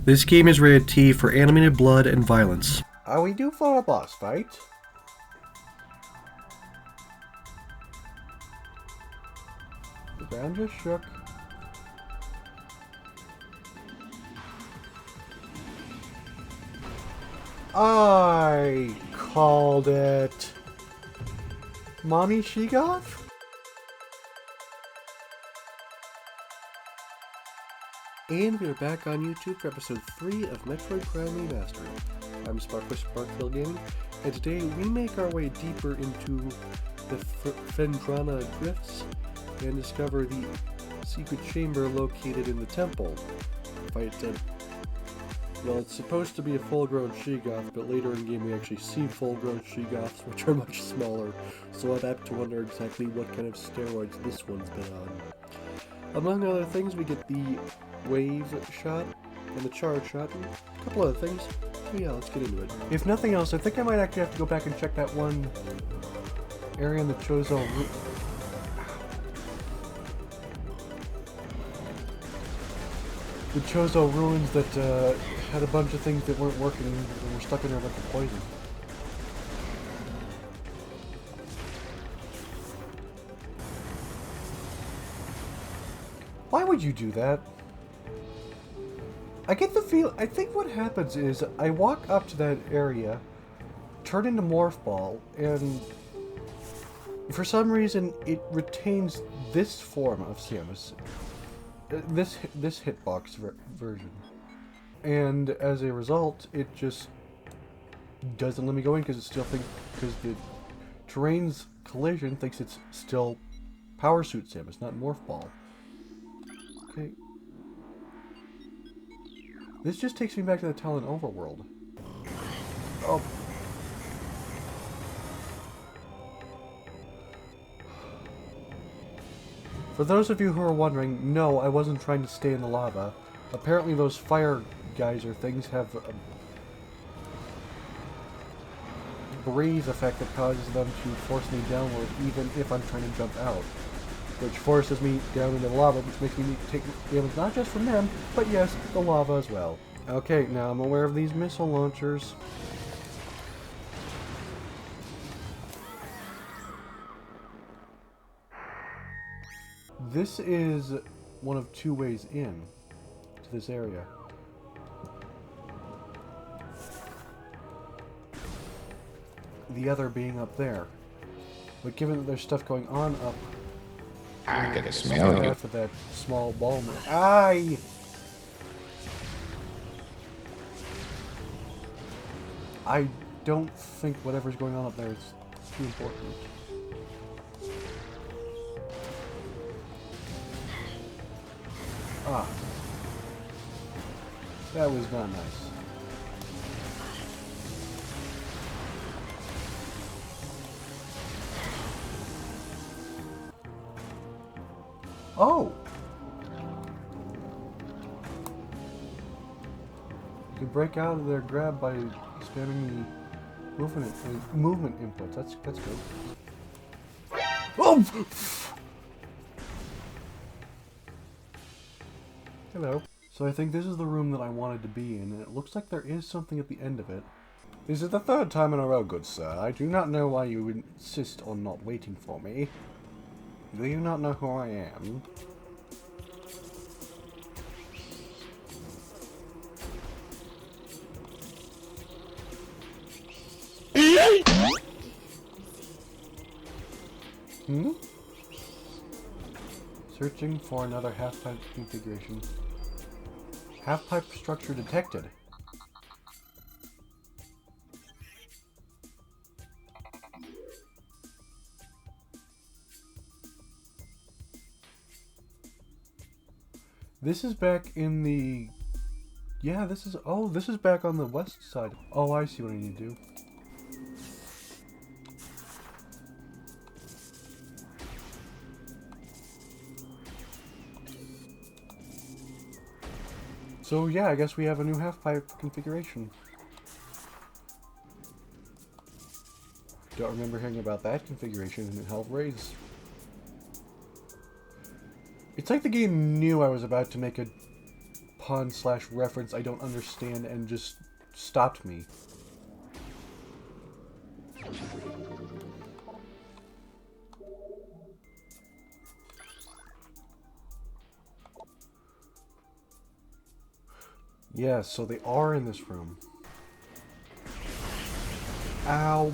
This game is rated T for animated blood and violence. Are we due for a boss fight? The ground just shook. I called it. Mommy Sheegoth? And we are back on YouTube for episode 3 of Metroid Prime Remastered. I'm Sparkhill Gaming, and today we make our way deeper into the Fendrana Drifts and discover the secret chamber located in the temple. Well, it's supposed to be a full-grown Sheegoth, but later in game we actually see full-grown Sheegoths, which are much smaller, so I'm apt to wonder exactly what kind of steroids this one's been on. Among other things, we get the wave shot and the charge shot and a couple other things. So yeah, let's get into it. If nothing else, I think I might actually have to go back and check that one area in the Chozo. The Chozo ruins that had a bunch of things that weren't working and were stuck in there like a poison. Why would you do that? I get the feel. I think what happens is I walk up to that area, turn into Morph Ball, and for some reason it retains this form of Samus, this hitbox version, and as a result, it just doesn't let me go in because the terrain's collision thinks it's still Power Suit Samus, not Morph Ball. Okay. This just takes me back to the Talon Overworld. Oh. For those of you who are wondering, no, I wasn't trying to stay in the lava. Apparently those fire geyser things have a breeze effect that causes them to force me downward even if I'm trying to jump out. Which forces me down into the lava, which makes me take damage not just from them, but yes, the lava as well. Okay, now I'm aware of these missile launchers. This is one of two ways in to this area. The other being up there. But given that there's stuff going on up, I could smell you. for that small ball. Aye! I don't think whatever's going on up there is too important. Ah. That was not nice. Oh! You can break out of their grab by spamming the movement inputs. That's good. Oh! Hello. So I think this is the room that I wanted to be in, and it looks like there is something at the end of it. This is the third time in a row, good sir. I do not know why you insist on not waiting for me. Do you not know who I am? Hmm? Searching for another half-pipe configuration. Half-pipe structure detected. This is back in the... Yeah, this is... Oh, this is back on the west side. Oh, I see what I need to do. So yeah, I guess we have a new half-pipe configuration. Don't remember hearing about that configuration in Hell Raids. It's like the game knew I was about to make a pun / reference I don't understand and just stopped me. Yeah, so they are in this room. Ow.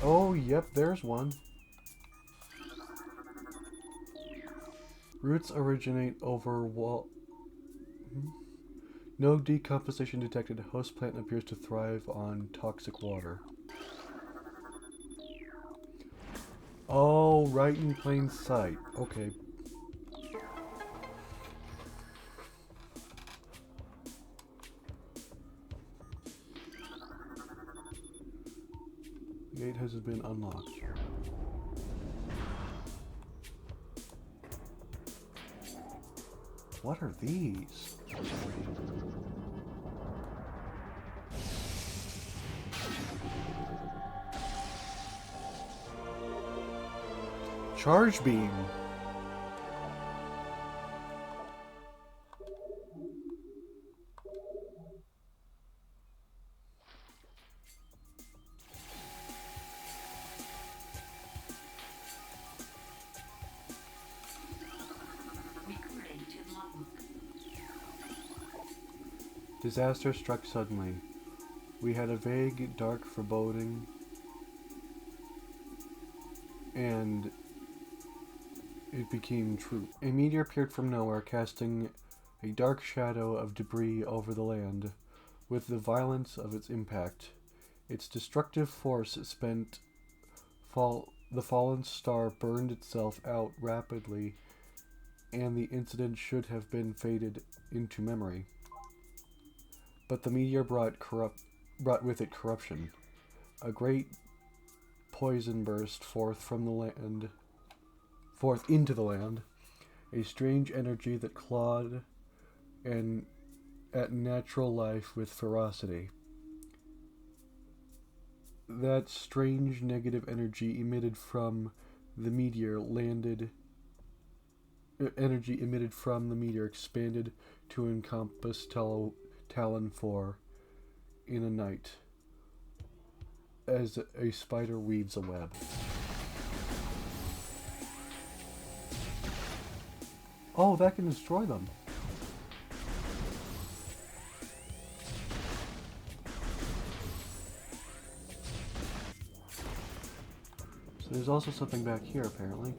Oh, yep, there's one. Roots originate over wall. No decomposition detected. Host plant appears to thrive on toxic water. Oh, right in plain sight. Okay. The gate has been unlocked. What are these? Charge beam. Disaster struck suddenly. We had a vague, dark foreboding, and it became true. A meteor appeared from nowhere, casting a dark shadow of debris over the land. With the violence of its impact, its destructive force the fallen star burned itself out rapidly, and the incident should have been faded into memory. But the meteor brought with it corruption. A great poison burst forth into the land, a strange energy that clawed at natural life with ferocity. That strange negative energy emitted from the meteor expanded to encompass Talon 4 in a night, as a spider weaves a web. Oh, that can destroy them. So there's also something back here, apparently.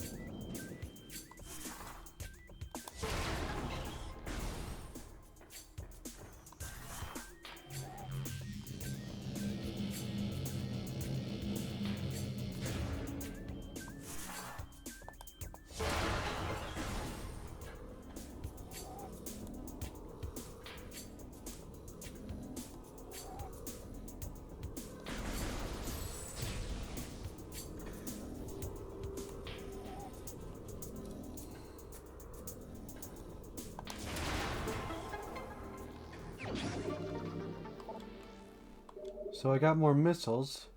So I got more missiles.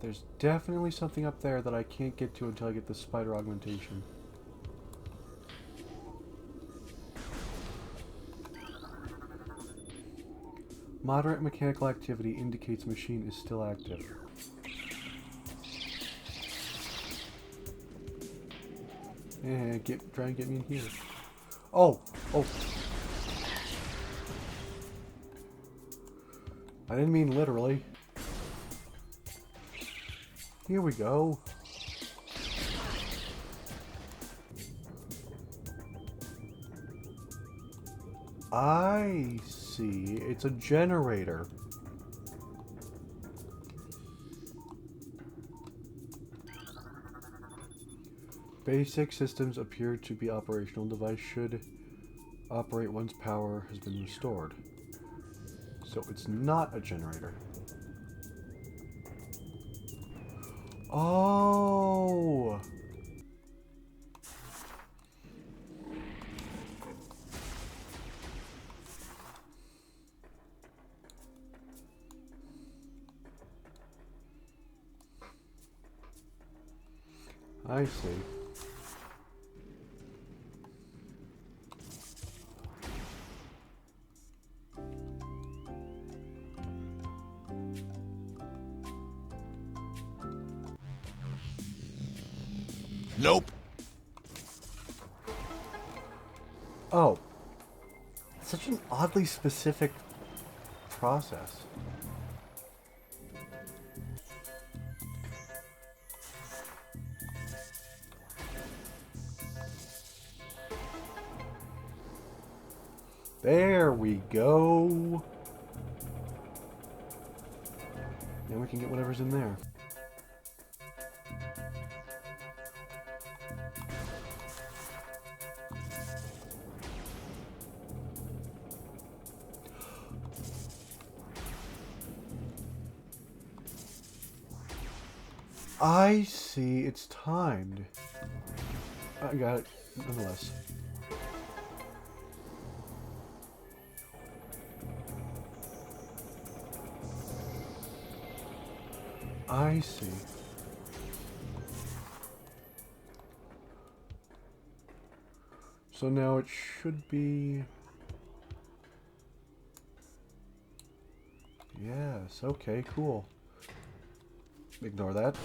There's definitely something up there that I can't get to until I get the spider augmentation. Moderate mechanical activity indicates machine is still active. Yeah, try and get me in here. Oh! I didn't mean literally. Here we go. I see. It's a generator. Basic systems appear to be operational. Device should operate once power has been restored. So it's not a generator. Oh! I see. Nope. Oh. Such an oddly specific process. There we go. Now we can get whatever's in there. I see, it's timed. I got it, nonetheless. I see. So now it should be... Yes, okay, cool. Ignore that.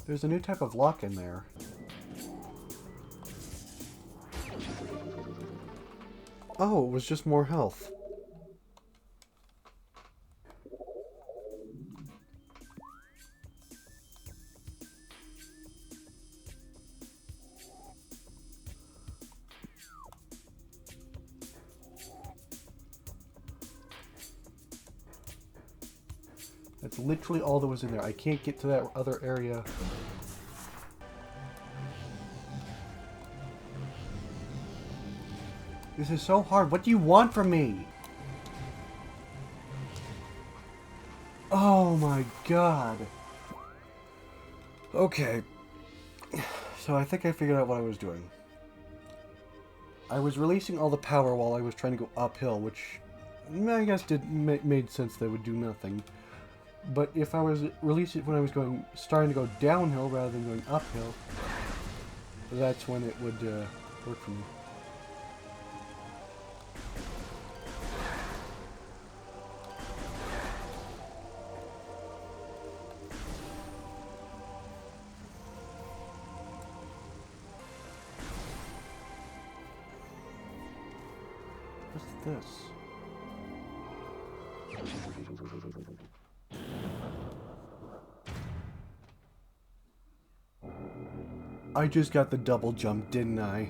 There's a new type of lock in there. Oh, it was just more health. That's literally all that was in there. I can't get to that other area. This is so hard. What do you want from me? Oh my god. Okay. So I think I figured out what I was doing. I was releasing all the power while I was trying to go uphill, which I guess made sense that it would do nothing. But if I was releasing when I was starting to go downhill rather than going uphill, that's when it would work for me. What's this? I just got the double jump, didn't I?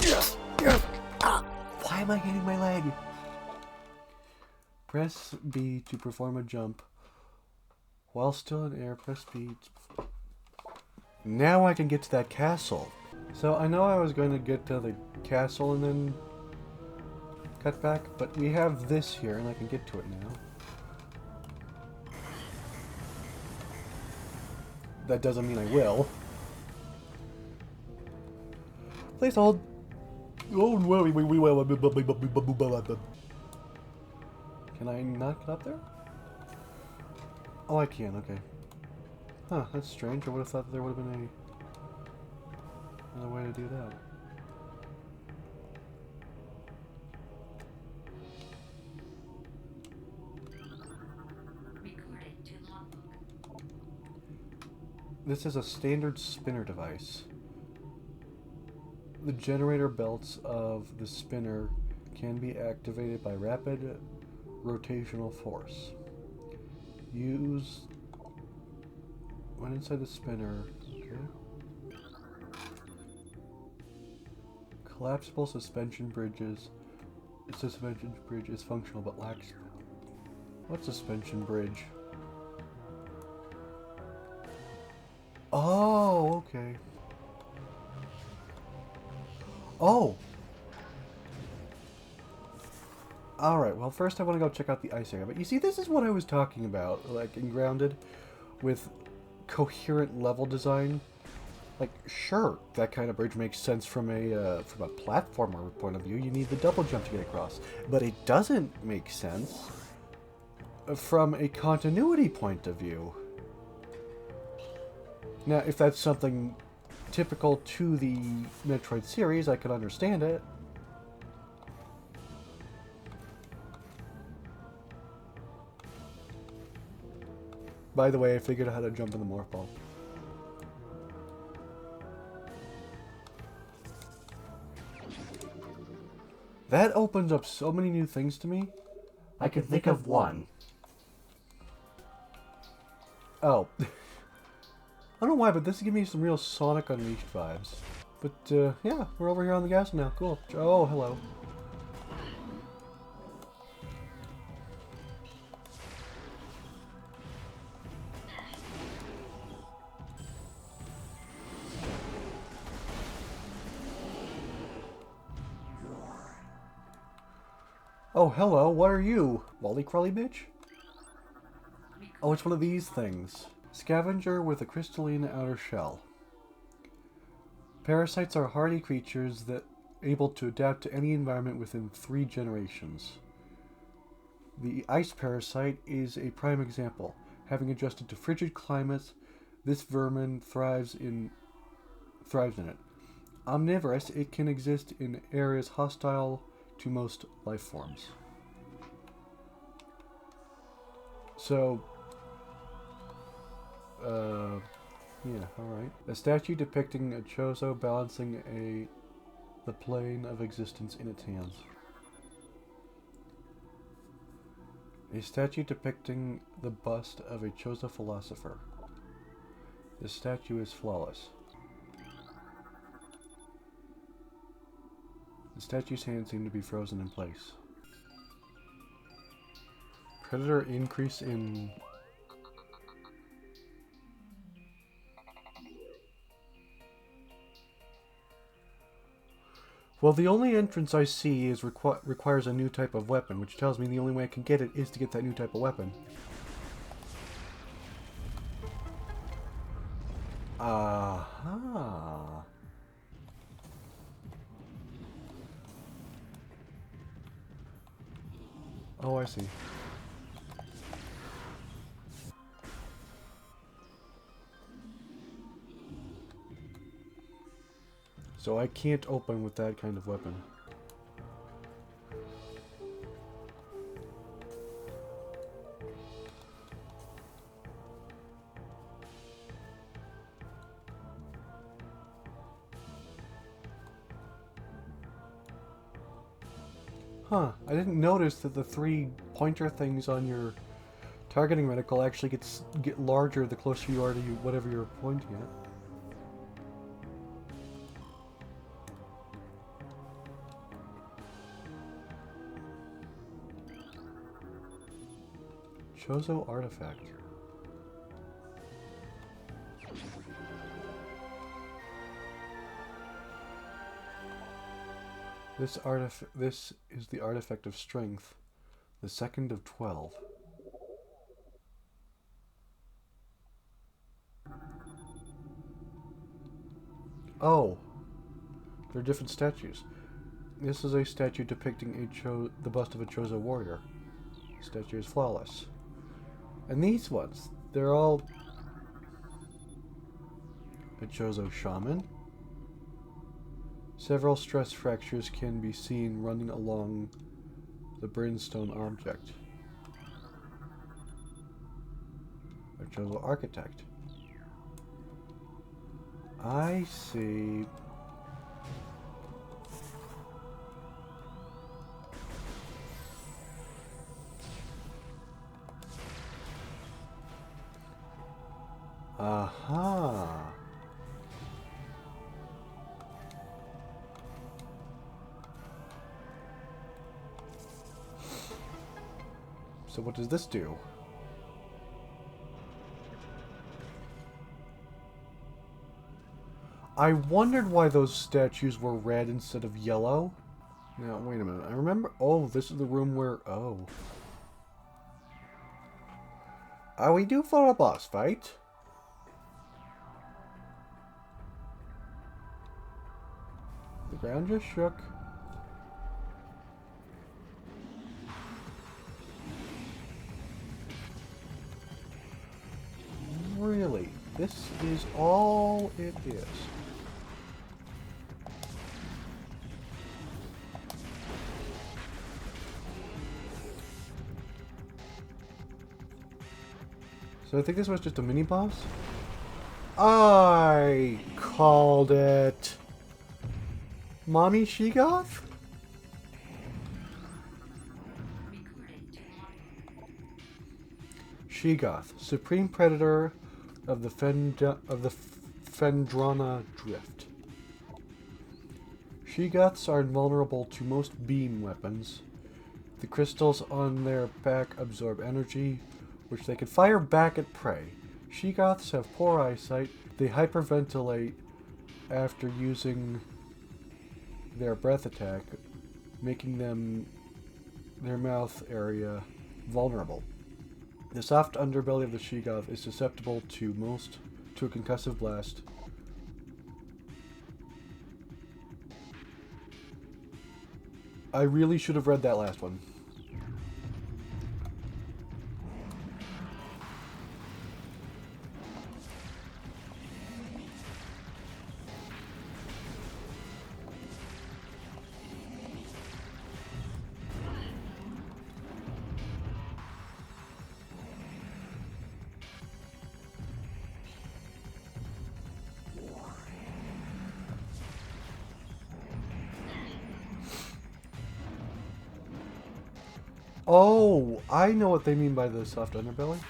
Yes! Yes! Ah! Why am I hitting my leg? Press B to perform a jump. While still in air, press B. Now I can get to that castle. So I know I was going to get to the castle and then cut back, but we have this here and I can get to it now. That doesn't mean I will. Please hold. Oh, can I not get up there? Oh, I can, okay. Huh, that's strange. I would have thought that there would have been another way to do that. This is a standard spinner device. The generator belts of the spinner can be activated by rapid rotational force. Use when inside the spinner. Okay. Collapsible suspension bridges. Suspension bridge is functional but lacks. What suspension bridge? Oh, okay. Oh! Alright, well first I want to go check out the ice area. But you see, this is what I was talking about, like in Grounded, with coherent level design. Like, sure, that kind of bridge makes sense from a platformer point of view. You need the double jump to get across. But it doesn't make sense from a continuity point of view. Now, if that's something typical to the Metroid series, I could understand it. By the way, I figured out how to jump in the morph ball. That opens up so many new things to me. I can think of one. Oh. I don't know why, but this is giving me some real Sonic Unleashed vibes. But, yeah, we're over here on the gas now. Cool. Oh, hello. Oh, hello, what are you? Wally Crawly bitch? Oh, it's one of these things. Scavenger with a crystalline outer shell. Parasites are hardy creatures that able to adapt to any environment within 3 generations. The ice parasite is a prime example. Having adjusted to frigid climates, this vermin thrives in it. Omnivorous, it can exist in areas hostile to most life forms. So, yeah, alright. A statue depicting a Chozo balancing the plane of existence in its hands. A statue depicting the bust of a Chozo philosopher. The statue is flawless. The statue's hands seem to be frozen in place. Predator increase in... Well, the only entrance I see is requires a new type of weapon, which tells me the only way I can get it is to get that new type of weapon. Aha. Oh, I see. So I can't open with that kind of weapon. Huh, I didn't notice that the 3 pointer things on your targeting reticle actually get larger the closer you are to whatever you're pointing at. Chozo artifact. This is the artifact of strength, the second of 12. Oh, they're different statues. This is a statue depicting the bust of a Chozo warrior. The statue is flawless. And these ones, they're all a Chozo shaman. Several stress fractures can be seen running along the brimstone object. A Chozo architect. I see. Aha. So what does this do? I wondered why those statues were red instead of yellow. Now, wait a minute. I remember... Oh, this is the room where... Oh. Are we due for a boss fight? The ground just shook. Really? This is all it is. So I think this was just a mini boss. I called it Mommy Sheegoth? Sheegoth, supreme predator of the Fendrana Drift. Sheegoths are invulnerable to most beam weapons. The crystals on their back absorb energy, which they can fire back at prey. Sheegoths have poor eyesight. They hyperventilate after using their breath attack, making their mouth area vulnerable. The soft underbelly of the Sheegoth is susceptible to a concussive blast. I really should have read that last one. Oh, I know what they mean by the soft underbelly.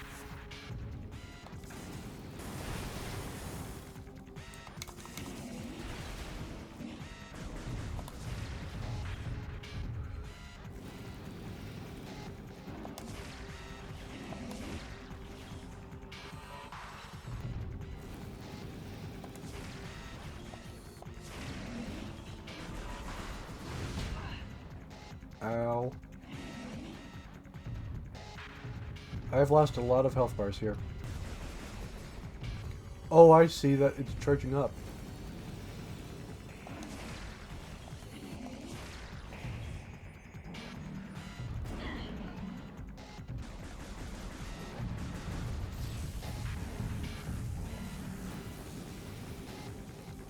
Ow. I've lost a lot of health bars here. Oh, I see that it's charging up.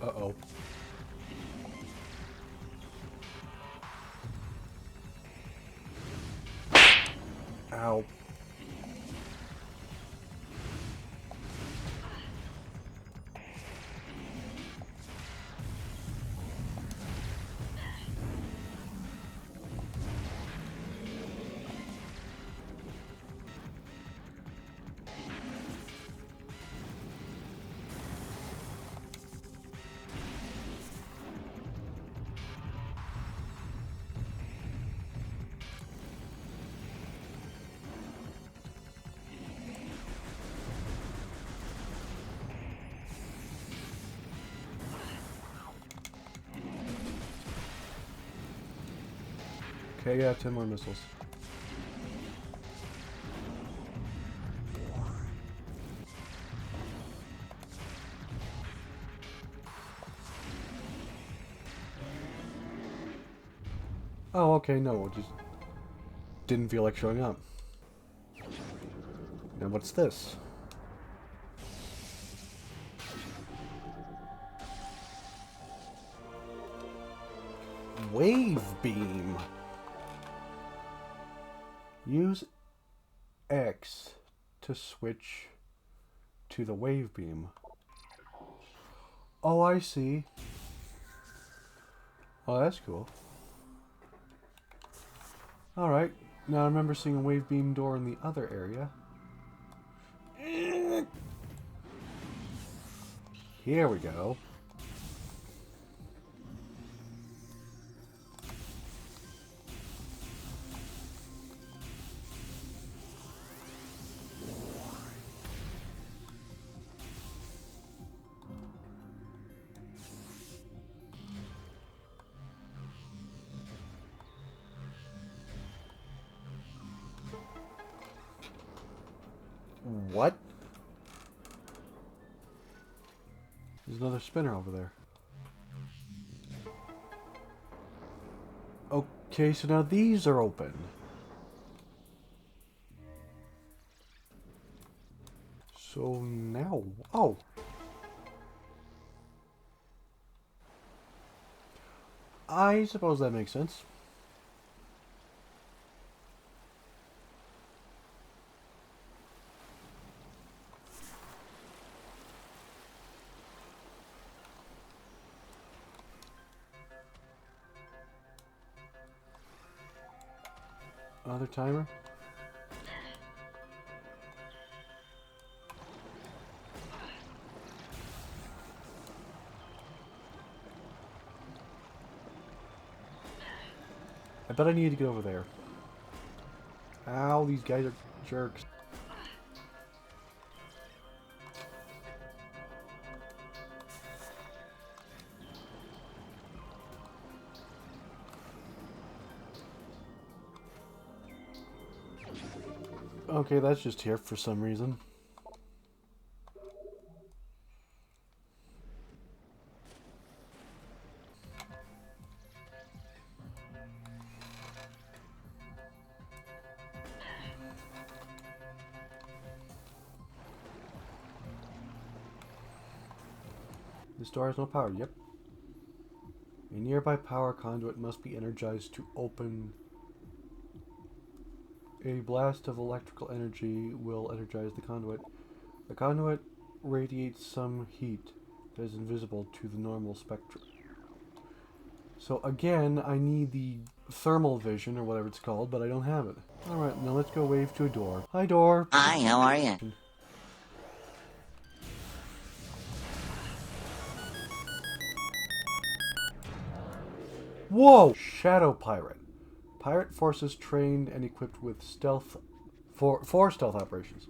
Uh-oh. Ow. Okay, yeah, 10 more missiles. Oh, okay, no, it just didn't feel like showing up. Now what's this? Wave beam. Use X to switch to the wave beam. Oh, I see. Oh, that's cool. Alright, now I remember seeing a wave beam door in the other area. Here we go. What? There's another spinner over there. Okay, so now these are open. So now... Oh! I suppose that makes sense. Another timer? I bet I need to get over there. Ow, these guys are jerks. Okay, that's just here for some reason. This door has no power, yep. A nearby power conduit must be energized to open. A blast of electrical energy will energize the conduit. The conduit radiates some heat that is invisible to the normal spectrum. So again, I need the thermal vision, or whatever it's called, but I don't have it. Alright, now let's go wave to a door. Hi, door! Hi, how are you? Whoa! Shadow Pirate. Pirate forces trained and equipped with stealth for stealth operations.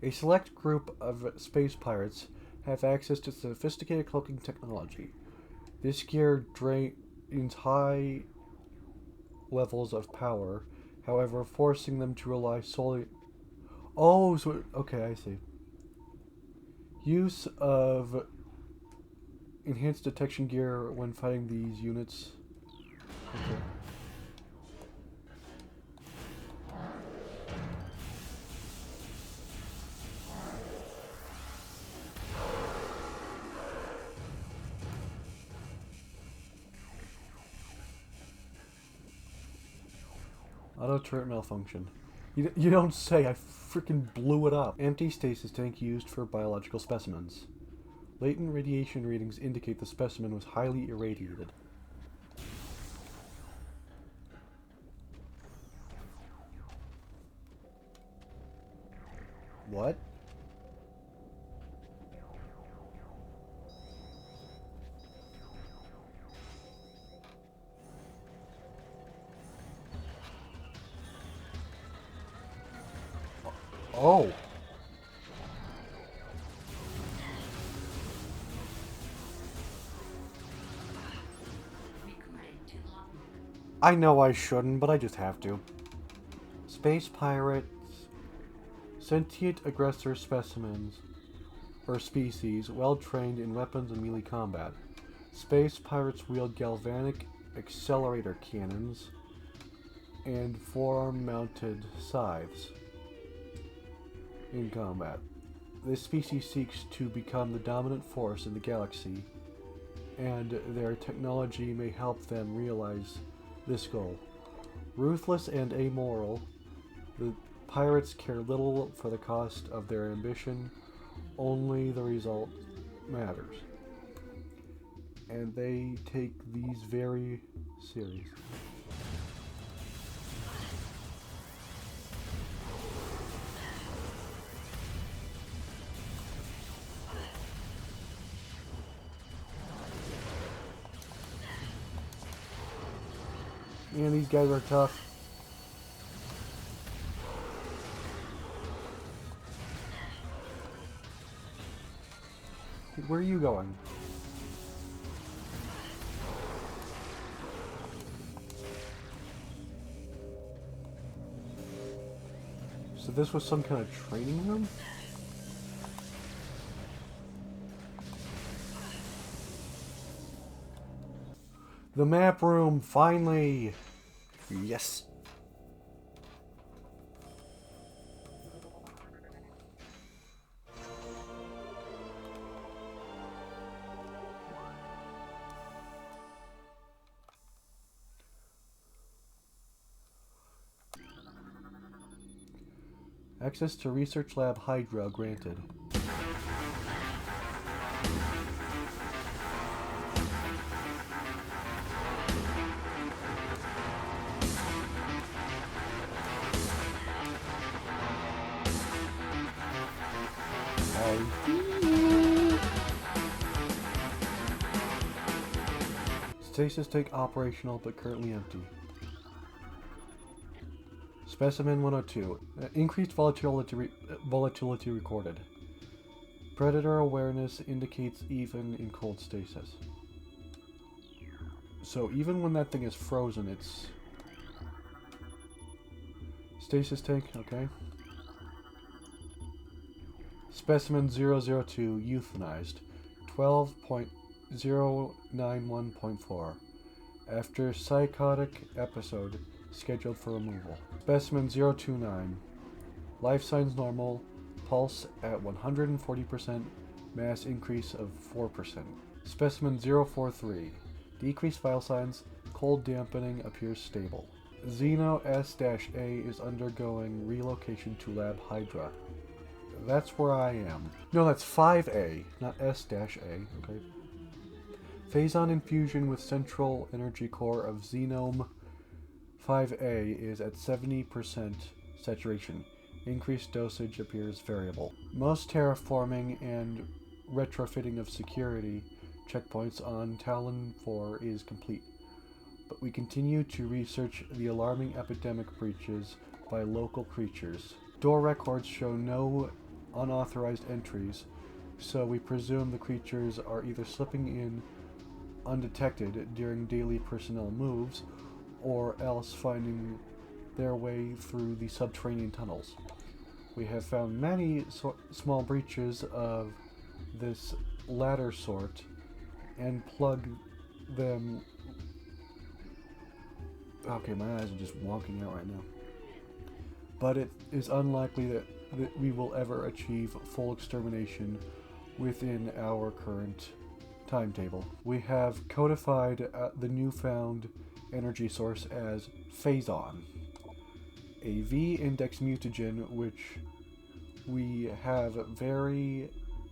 A select group of space pirates have access to sophisticated cloaking technology. This gear drains high levels of power, however, forcing them to rely solely... Oh, so... Okay, I see. Use of enhanced detection gear when fighting these units. Okay. Auto turret malfunction. You don't say, I freaking blew it up. Empty stasis tank used for biological specimens. Latent radiation readings indicate the specimen was highly irradiated. What? Oh. I know I shouldn't, but I just have to. Space pirates. Sentient aggressor specimens, or species, well trained in weapons and melee combat. Space pirates wield galvanic accelerator cannons and forearm-mounted scythes in combat. This species seeks to become the dominant force in the galaxy, and their technology may help them realize this goal. Ruthless and amoral, the pirates care little for the cost of their ambition, only the result matters. And they take these very serious. Man, these guys are tough. Where are you going? So this was some kind of training room? The map room, finally! Yes! Access to Research Lab Hydra granted. Stasis tank operational but currently empty. Specimen 102. Increased volatility recorded. Predator awareness indicates even in cold stasis. So even when that thing is frozen, it's... Stasis tank, okay. Specimen 002, euthanized. 12.091.4. After psychotic episode, scheduled for removal. Specimen 029. Life signs normal. Pulse at 140%. Mass increase of 4%. Specimen 043. Decreased vital signs. Cold dampening appears stable. Xeno S-A is undergoing relocation to Lab Hydra. That's where I am. No, that's 5A, not S-A, okay? Phazon infusion with central energy core of Xenome 5A is at 70% saturation. Increased dosage appears variable. Most terraforming and retrofitting of security checkpoints on Talon 4 is complete, but we continue to research the alarming epidemic breaches by local creatures. Door records show no unauthorized entries, so we presume the creatures are either slipping in undetected during daily personnel moves, or else finding their way through the subterranean tunnels. We have found many small breaches of this latter sort and plugged them... Okay, my eyes are just wonking out right now. But it is unlikely that we will ever achieve full extermination within our current timetable. We have codified the newfound energy source as Phazon, a V-index mutagen which we have very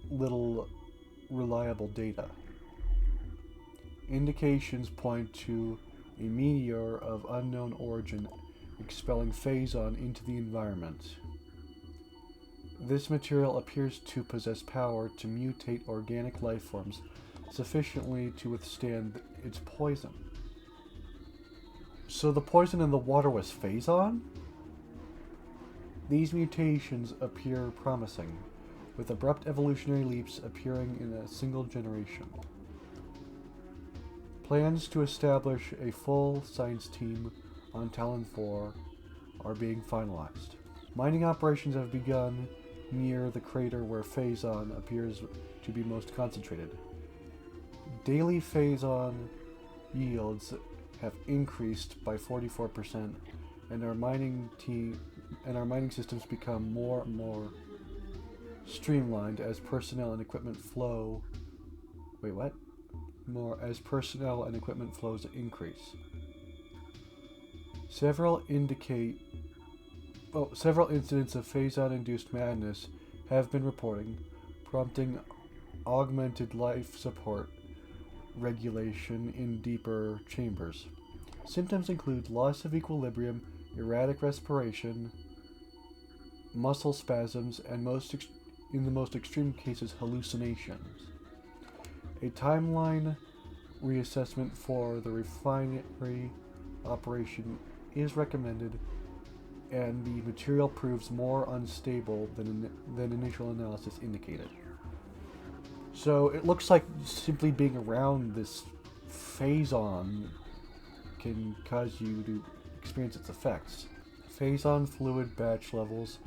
little reliable data. Indications point to a meteor of unknown origin expelling Phazon into the environment. This material appears to possess power to mutate organic life forms sufficiently to withstand its poison. So the poison in the water was Phazon? These mutations appear promising, with abrupt evolutionary leaps appearing in a single generation. Plans to establish a full science team on Talon 4 are being finalized. Mining operations have begun near the crater where Phazon appears to be most concentrated. Daily Phazon yields have increased by 44%, and our mining systems become more and more streamlined as personnel and equipment flow. Wait, what? As personnel and equipment flows increase. Several incidents of Phazon-induced madness have been reporting, prompting augmented life support regulation in deeper chambers. Symptoms include loss of equilibrium, erratic respiration, muscle spasms, and in the most extreme cases, hallucinations. A timeline reassessment for the refinery operation is recommended, and the material proves more unstable than initial analysis indicated. So it looks like simply being around this Phazon can cause you to experience its effects. Phazon fluid batch levels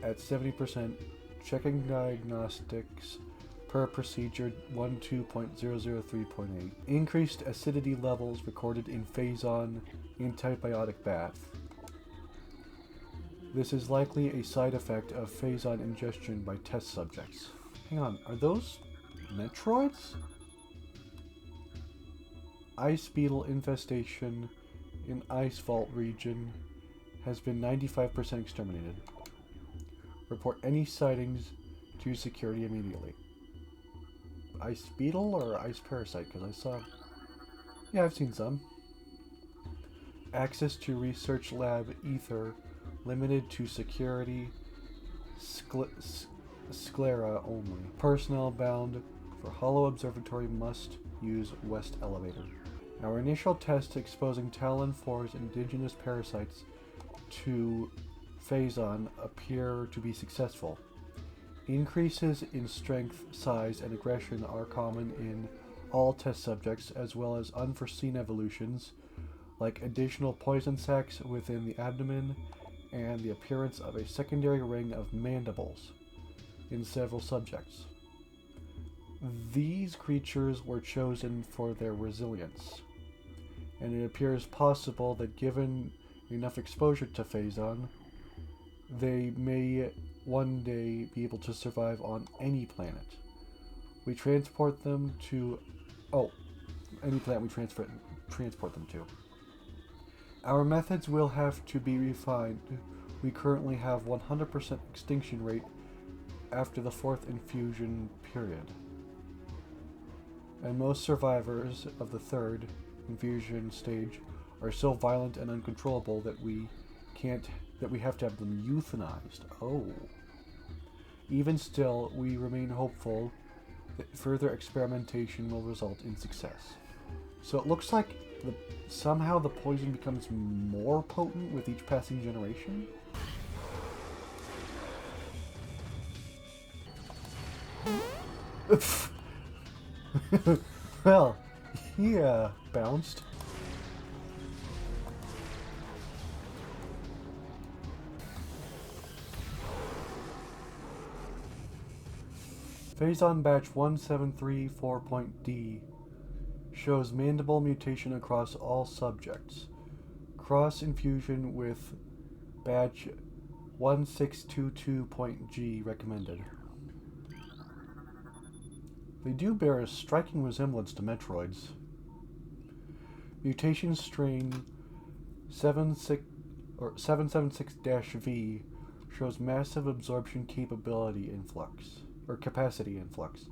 at 70%, checking diagnostics per procedure 12.003.8. Increased acidity levels recorded in Phazon antibiotic bath. This is likely a side effect of Phazon ingestion by test subjects. Hang on, are those Metroids? Ice beetle infestation in Ice Vault region has been 95% exterminated. Report any sightings to security immediately. Ice beetle or ice parasite? Because I saw... Yeah, I've seen some. Access to research lab ether limited to security Sclera only. Personnel bound for Hollow Observatory must use West Elevator. Our initial tests exposing Talon 4's indigenous parasites to Phazon appear to be successful. Increases in strength, size, and aggression are common in all test subjects, as well as unforeseen evolutions, like additional poison sacs within the abdomen and the appearance of a secondary ring of mandibles in several subjects. These creatures were chosen for their resilience, and it appears possible that given enough exposure to Phazon, they may one day be able to survive on any planet. We transport them to... any planet we transport them to. Our methods will have to be refined. We currently have 100% extinction rate after the 4th infusion period. And most survivors of the 3rd infusion stage are so violent and uncontrollable that we have to have them euthanized. Oh. Even still, we remain hopeful that further experimentation will result in success. So it looks like somehow the poison becomes more potent with each passing generation? Well, he bounced. Phazon batch 1734.D shows mandible mutation across all subjects. Cross infusion with batch 1622.G recommended. They do bear a striking resemblance to Metroids. Mutation strain 776-V shows massive absorption capacity influx.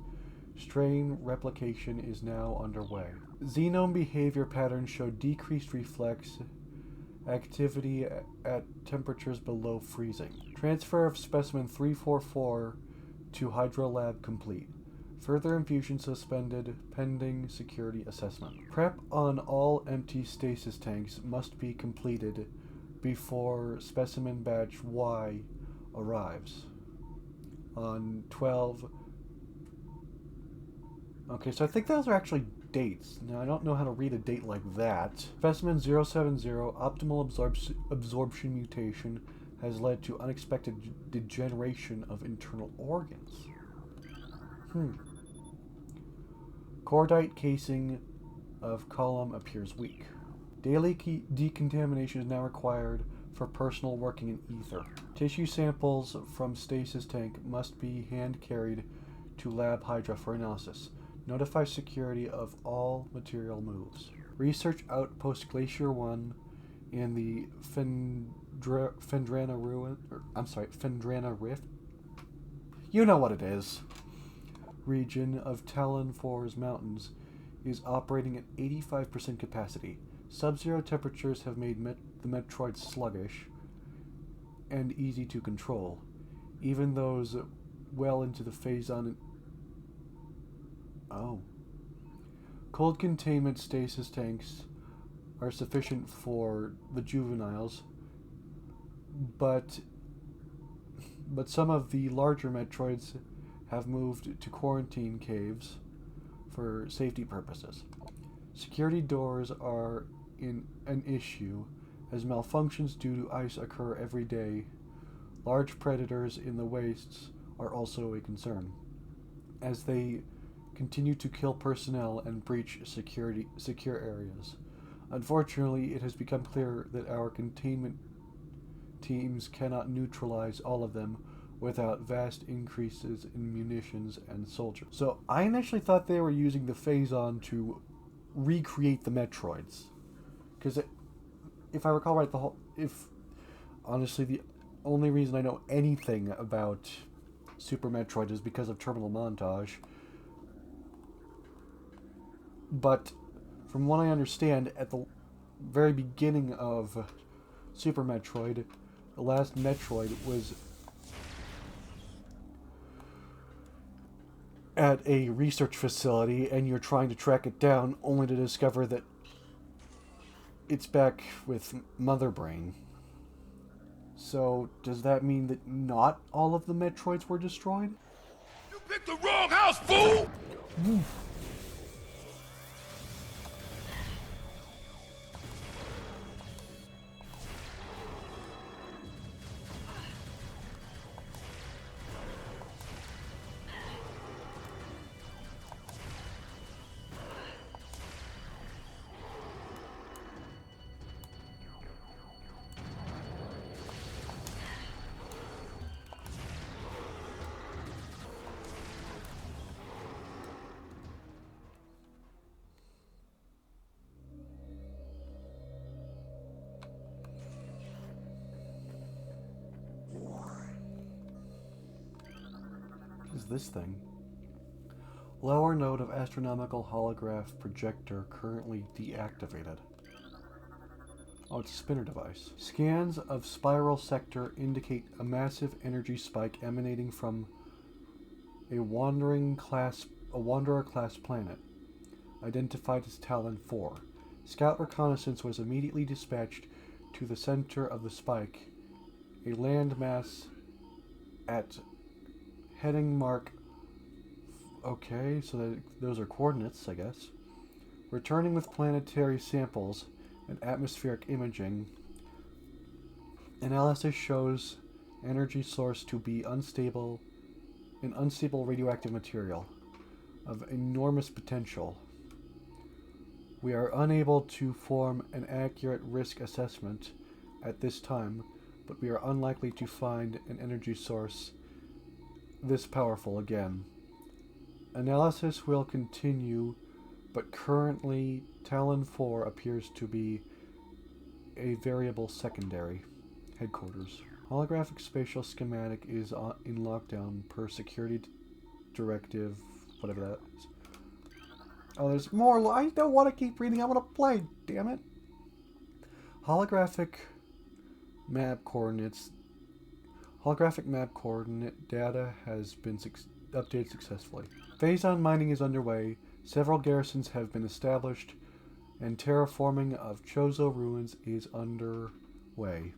Strain replication is now underway. Xenome behavior patterns show decreased reflex activity at temperatures below freezing. Transfer of specimen 344 to Hydrolab complete. Further infusion suspended pending security assessment. Prep on all empty stasis tanks must be completed before specimen batch Y arrives on 12. Okay, so I think those are actually dates. Now, I don't know how to read a date like that. Specimen 070, optimal absorption mutation has led to unexpected degeneration of internal organs. Cordite casing of column appears weak. Daily decontamination is now required for personal working in ether. Tissue samples from stasis tank must be hand-carried to Lab Hydra for analysis. Notify security of all material moves. Research Outpost Glacier 1 in the Fendrana Rift. You know what it is. Region of Talon 4's mountains is operating at 85% capacity. Sub-zero temperatures have made the Metroid sluggish and easy to control. Even those well into the Phazon... Cold containment stasis tanks are sufficient for the juveniles, but some of the larger Metroids have moved to quarantine caves for safety purposes. Security doors are an issue, as malfunctions due to ice occur every day. Large predators in the wastes are also a concern, as they continue to kill personnel and breach secure areas. Unfortunately, it has become clear that our containment teams cannot neutralize all of them without vast increases in munitions and soldiers. So I initially thought they were using the Phazon to recreate the Metroids, because if I recall right, honestly the only reason I know anything about Super Metroid is because of Terminal Montage. But from what I understand, at the very beginning of Super Metroid, the last Metroid at a research facility and you're trying to track it down only to discover that it's back with Mother Brain. So, does that mean that not all of the Metroids were destroyed? You picked the wrong house, fool! What is this thing? Lower node of astronomical holograph projector currently deactivated. Oh, it's a spinner device. Scans of spiral sector indicate a massive energy spike emanating from a wanderer class planet, identified as Talon 4. Scout reconnaissance was immediately dispatched to the center of the spike, a landmass at heading mark. Okay, so those are coordinates, I guess. Returning with planetary samples and atmospheric imaging. Analysis shows energy source to be an unstable radioactive material of enormous potential. We are unable to form an accurate risk assessment at this time, but we are unlikely to find an energy source this powerful again. Analysis will continue, but currently Talon 4 appears to be a variable secondary. Headquarters. Holographic spatial schematic is in lockdown per security directive, whatever that is. Oh, there's more. I don't want to keep reading. I want to play. Damn it. Holographic map coordinates. Holographic map coordinate data has been updated successfully. Phase-on mining is underway. Several garrisons have been established, and terraforming of Chozo ruins is underway.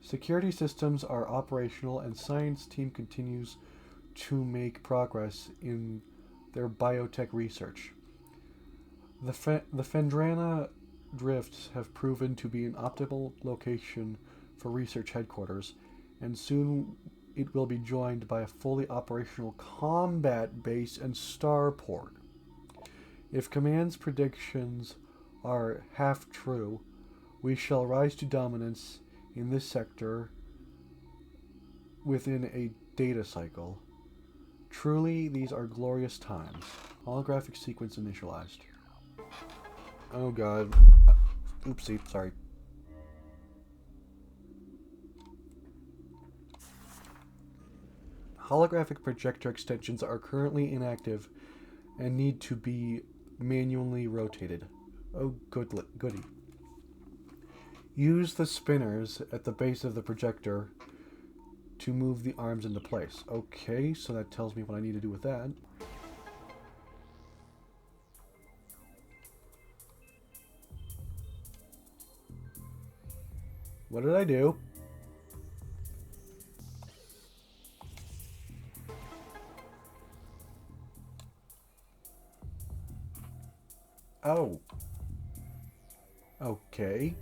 Security systems are operational, and science team continues to make progress in their biotech research. The Fendrana drifts have proven to be an optimal location for research headquarters, and soon it will be joined by a fully operational combat base and starport. If Command's predictions are half true, we shall rise to dominance in this sector within a data cycle. Truly, these are glorious times. Holographic sequence initialized. Oh god. Oopsie, sorry. Holographic projector extensions are currently inactive and need to be manually rotated. Oh, goody. Use the spinners at the base of the projector to move the arms into place. Okay, so that tells me what I need to do with that. What did I do? Oh. Okay.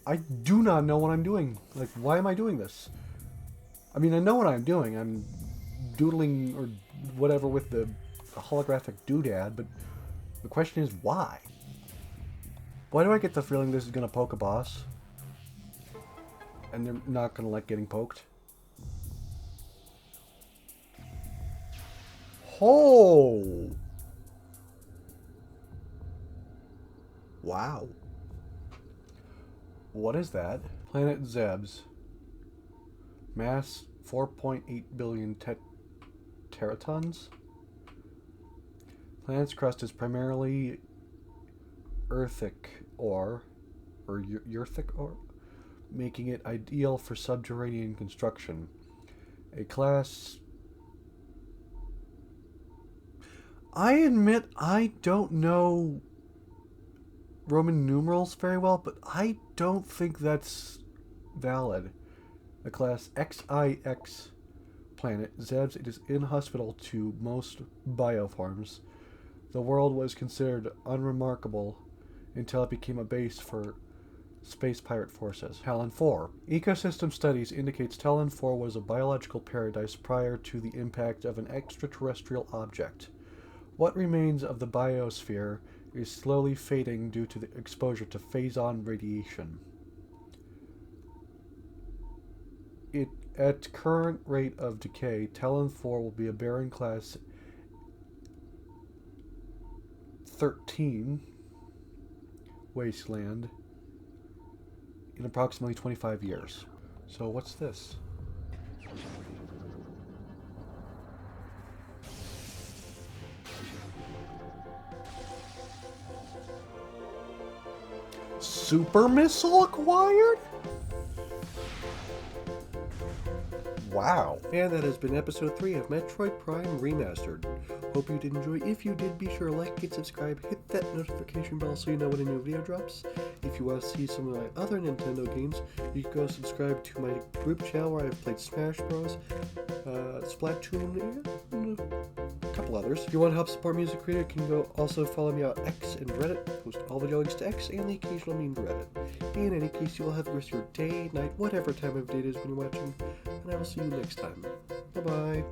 I do not know what I'm doing. Like, why am I doing this? I mean, I know what I'm doing. I'm doodling or whatever with the holographic doodad, but the question is why? Why do I get the feeling this is going to poke a boss? And they're not going to like getting poked? Oh! Wow. What is that? Planet Zebs. Mass 4.8 billion teratons. Planet's crust is primarily earthic ore, or earthic ore, making it ideal for subterranean construction. A class I admit I don't know Roman numerals very well, but I don't think that's valid. The class XIX planet, Zevs, it is inhospitable to most bioforms. The world was considered unremarkable until it became a base for space pirate forces. Talon 4. Ecosystem studies indicates Talon 4 was a biological paradise prior to the impact of an extraterrestrial object. What remains of the biosphere is slowly fading due to the exposure to phazon radiation. At current rate of decay, Talon 4 will be a barren class 13 wasteland in approximately 25 years. So what's this? Super missile acquired? Wow. And that has been episode 3 of Metroid Prime Remastered. Hope you did enjoy. If you did, be sure to like and subscribe, hit that notification bell so you know when a new video drops. If you want to see some of my other Nintendo games, you can go subscribe to my group channel where I've played Smash Bros, Splatoon, and a couple others. If you want to help support music creator, you can go also follow me on X and Reddit. Post all video links to X and the occasional meme to Reddit. In any case, you will have the rest of your day, night, whatever time of day it is when you're watching, and I will see you next time. Bye-bye.